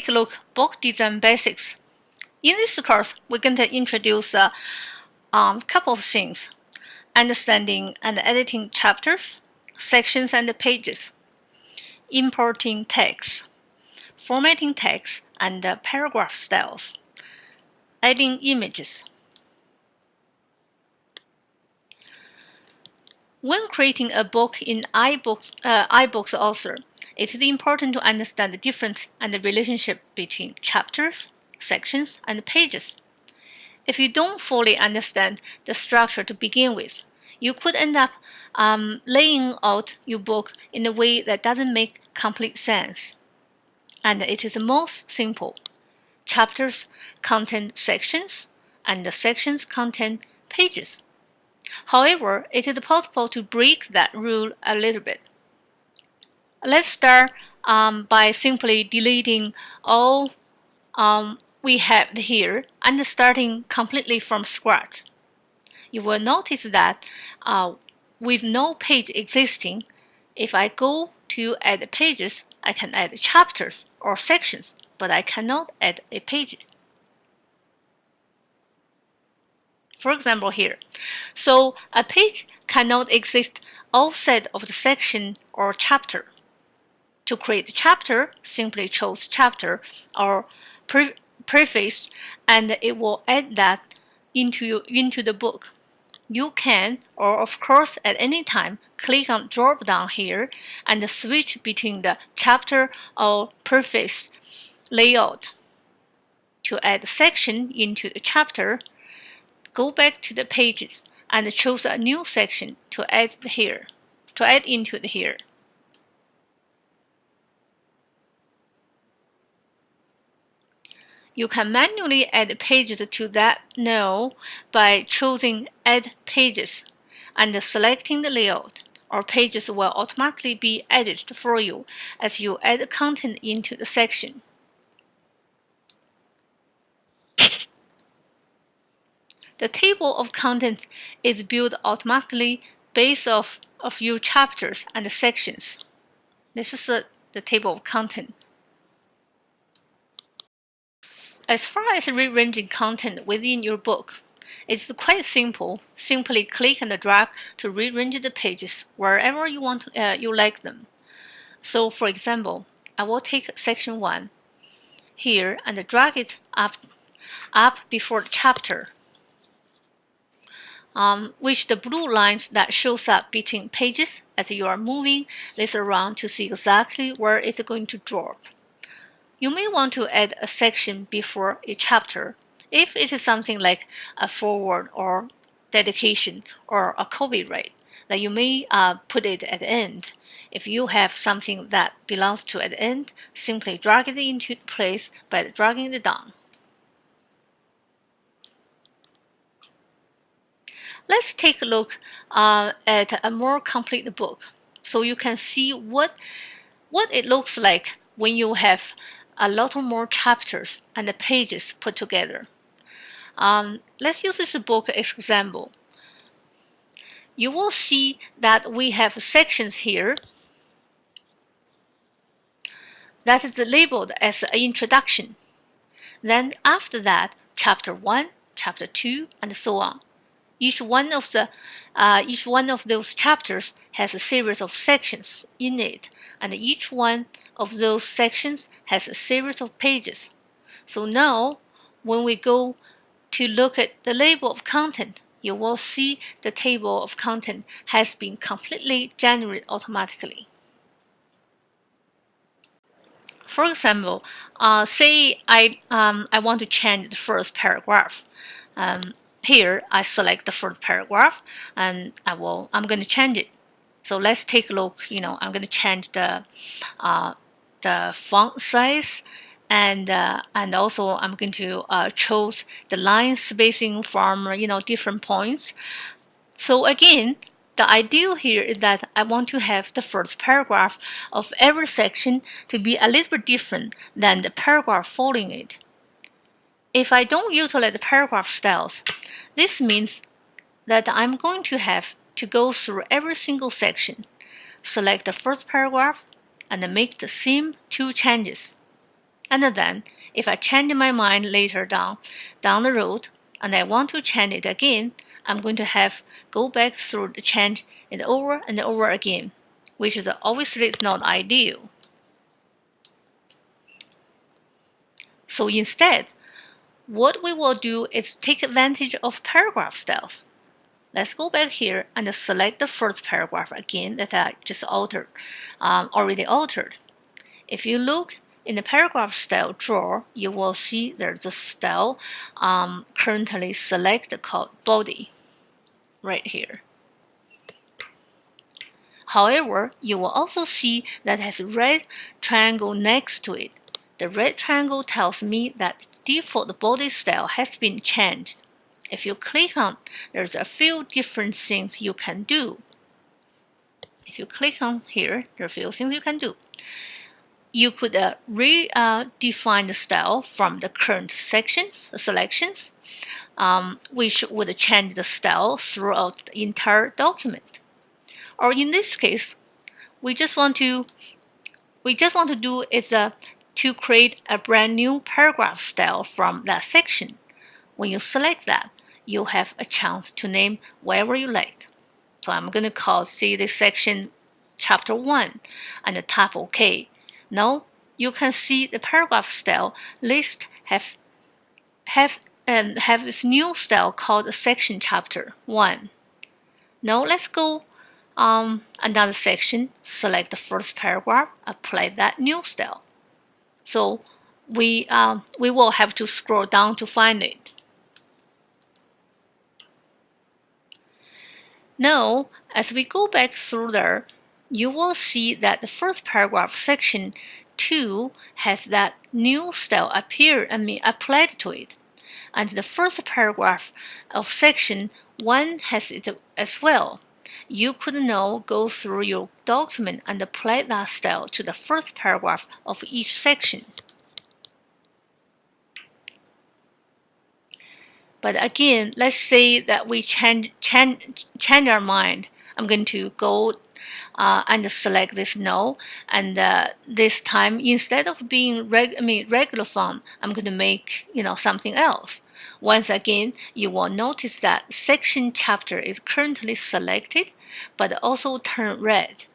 take a look book design basics. In this course, we're going to introduce a couple of things: understanding and editing chapters, sections and pages, importing text, formatting text and paragraph styles, adding images. When creating a book in iBooks Author, it is important to understand the difference and the relationship between chapters, sections, and pages. If you don't fully understand the structure to begin with, you could end up laying out your book in a way that doesn't make complete sense. And it is most simple. Chapters contain sections, and the sections contain pages. However, it is possible to break that rule a little bit. Let's start by simply deleting all we have here and starting completely from scratch. You will notice that with no page existing, if I go to add pages, I can add chapters or sections, but I cannot add a page. For example here, so a page cannot exist outside of the section or chapter. To create a chapter, simply choose chapter or preface, and it will add that into the book. You can, or of course at any time, click on drop down here and switch between the chapter or preface layout. To add a section into the chapter, go back to the pages and choose a new section to add into here. You can manually add pages to that now by choosing Add Pages and selecting the layout, or pages will automatically be added for you as you add content into the section. The table of contents is built automatically based off of your chapters and sections. This is the table of content. As far as rearranging content within your book, it's quite simple. Simply click and drag to rearrange the pages wherever you like them. So, for example, I will take section 1 here and drag it up before the chapter, which the blue lines that shows up between pages as you are moving this around to see exactly where it's going to drop. You may want to add a section before a chapter if it is something like a foreword or dedication or a copyright, that you may put it at the end. If you have something that belongs to at the end, simply drag it into place by dragging it down. Let's take a look at a more complete book so you can see what it looks like when you have a lot more chapters and the pages put together. Let's use this book as example. You will see that we have sections here that is labeled as an introduction. Then after that, chapter 1, chapter 2, and so on. Each one of those chapters has a series of sections in it, and each one of those sections has a series of pages. So now, when we go to look at the label of content, you will see the table of content has been completely generated automatically. For example, say I want to change the first paragraph. Here, I select the first paragraph, and I'm going to change it. So let's take a look. I'm going to change the font size, and also I'm going to choose the line spacing from different points. So again, the idea here is that I want to have the first paragraph of every section to be a little bit different than the paragraph following it. If I don't utilize the paragraph styles, this means that I'm going to have to go through every single section, select the first paragraph, and make the same 2 changes. And then, if I change my mind later down the road, and I want to change it again, I'm going to have go back through the change it over and over again, which is obviously is not ideal. So instead, what we will do is take advantage of paragraph styles. Let's go back here and select the first paragraph again that I just already altered. If you look in the paragraph style drawer, you will see there's a style currently selected called body right here. However, you will also see that has a red triangle next to it. The red triangle tells me that default body style has been changed. If you click on, there's a few different things you can do. If you click on here, there are a few things you can do. You could redefine the style from the current selections, which would change the style throughout the entire document. Or in this case, we just want to do is to create a brand new paragraph style from that section. When you select that, you have a chance to name whatever you like. So I'm going to call this section chapter 1 and tap OK. Now you can see the paragraph style list have this new style called section chapter 1. Now let's go another section, select the first paragraph, apply that new style. So we will have to scroll down to find it. Now, as we go back through there, you will see that the first paragraph section 2 has that new style applied to it, and the first paragraph of section 1 has it as well. You could now go through your document and apply that style to the first paragraph of each section. But again, let's say that we change our mind. I'm going to go and select this no, and this time instead of being regular font, I'm going to make something else. Once again, you will notice that section chapter is currently selected, but also turned red.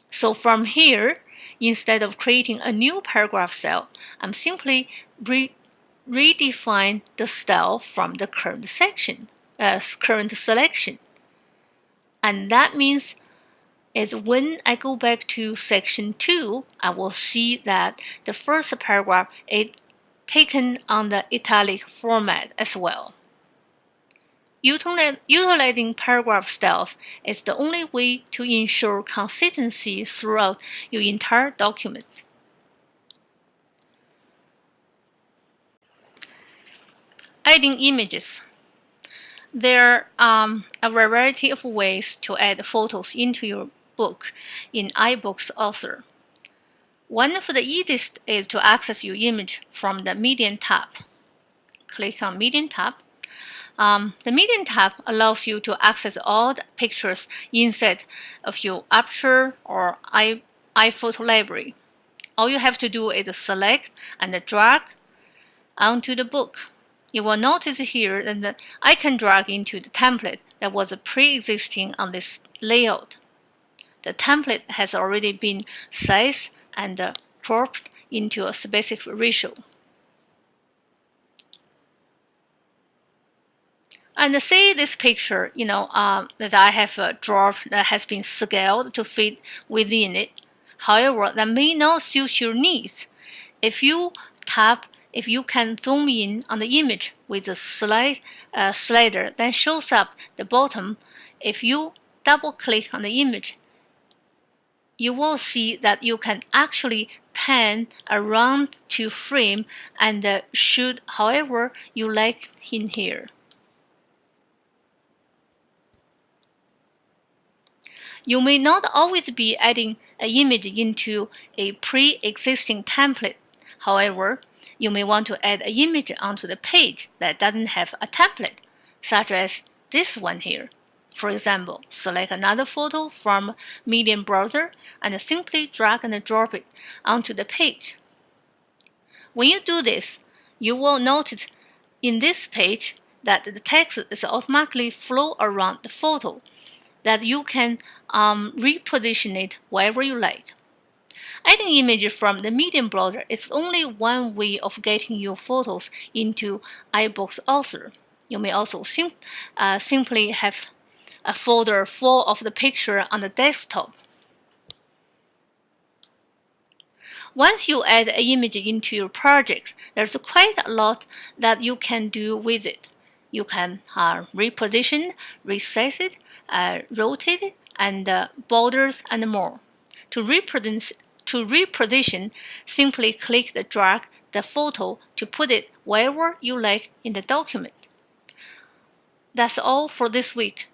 So from here, instead of creating a new paragraph style, I'm simply redefine the style from the current selection. And that means is when I go back to section 2, I will see that the first paragraph is taken on the italic format as well. Utilizing paragraph styles is the only way to ensure consistency throughout your entire document. Adding images. There are a variety of ways to add photos into your book in iBooks Author. One of the easiest is to access your image from the Medium tab. Click on Medium tab. The Medium tab allows you to access all the pictures inside of your Aperture or iPhoto library. All you have to do is select and drag onto the book. You will notice here that I can drag into the template that was pre-existing on this layout. The template has already been sized and cropped into a specific ratio. And see this picture, that I have drawn that has been scaled to fit within it. However, that may not suit your needs. If you can zoom in on the image with the slider that shows up the bottom. If you double-click on the image, you will see that you can actually pan around to frame and shoot however you like in here. You may not always be adding an image into a pre-existing template. However, you may want to add an image onto the page that doesn't have a template, such as this one here. For example, select another photo from Medium browser and simply drag and drop it onto the page. When you do this, you will notice in this page that the text is automatically flow around the photo, that you can reposition it wherever you like. Adding images from the Medium browser is only one way of getting your photos into iBooks Author. You may also simply have a folder full of the picture on the desktop. Once you add an image into your project, there's quite a lot that you can do with it. You can reposition, resize it, rotate it, and borders and more. To reposition, simply click and drag the photo to put it wherever you like in the document. That's all for this week.